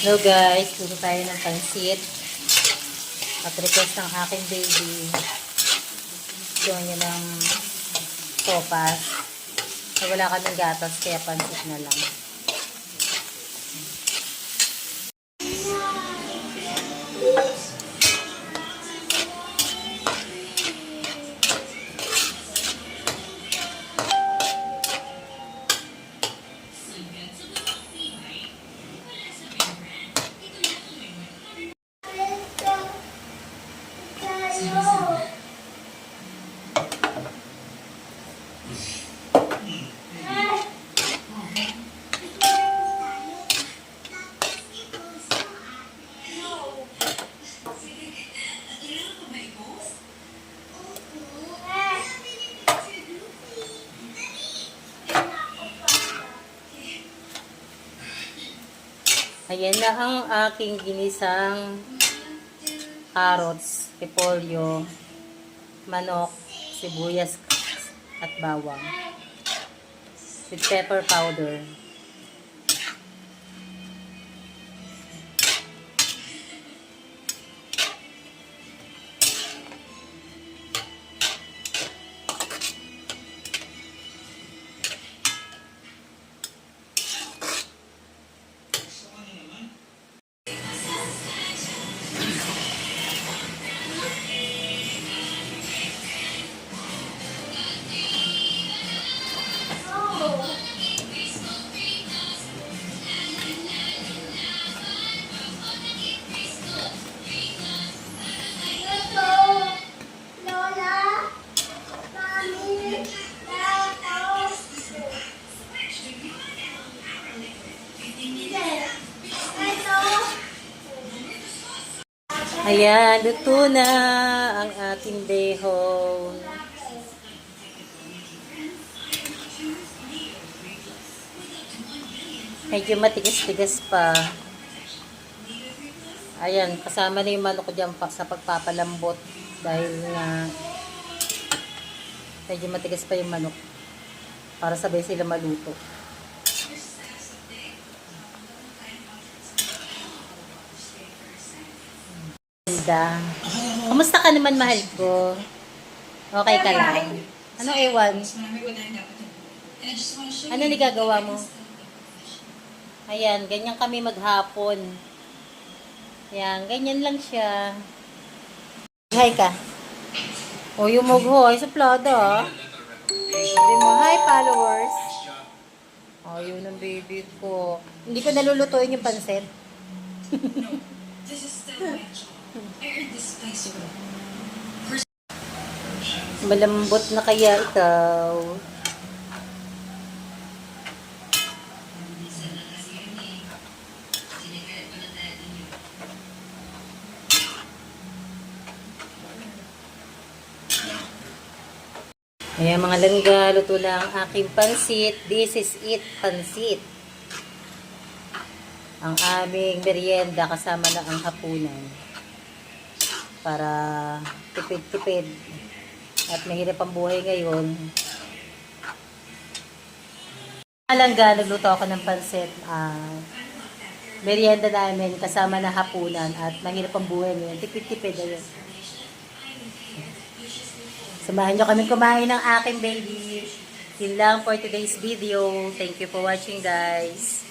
Hello guys, luto tayo ng pansit. At request ng aking baby. Gusto niya ng sopas. So, wala kaming gatas, kaya pansit na lang. Ayan na ang aking ginisang carrots, repolyo, manok, sibuyas at bawang with pepper powder. Ayan, luto na ang ating behon. Medyo matigas-tigas pa. Ayan, kasama na yung manok ko dyan sa pagpapalambot. Dahil nga, medyo matigas pa yung manok. Para sabay sila maluto. Kamusta ka naman, mahal ko? Okay ka lang? Anong ewan? Ano nagagawa mo? Ayan, ganyan kami maghapon. Ayan, ganyan lang siya. Hi ka. O, yung mugho ay suplada. Sabi mo, hi followers. O, yun ang baby ko. Hindi ko nalulutuin yung pansit. Malambot na kaya ikaw. Ayan mga langga, luto na ang aking pansit. This is it, pansit. Ang aming merienda kasama na ang hapunan. Para tipid-tipid. At mahirap ang buhay ngayon. Langga, nagluto ako ng pansit. Merienda namin kasama na hapunan. At mahirap ang buhay ngayon. Tipid-tipid. Ayun. Samahan nyo kami kumain ng aking baby. Yun lang for today's video. Thank you for watching, guys.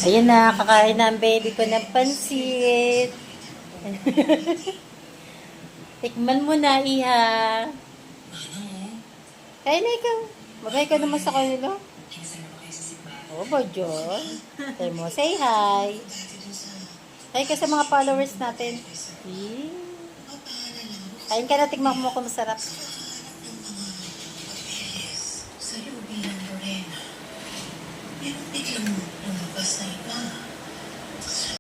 Ayun na, kakain na ang baby ko ng pansit. Tikman mo na, Iha. Kaya na ikaw. Magay ka naman sa kanila. Oo ba, John? Say mo, say hi. Hi ka sa mga followers natin. Kain ka na, tikman mo kung masarap. Sa loob ng Lorena. Pero biglang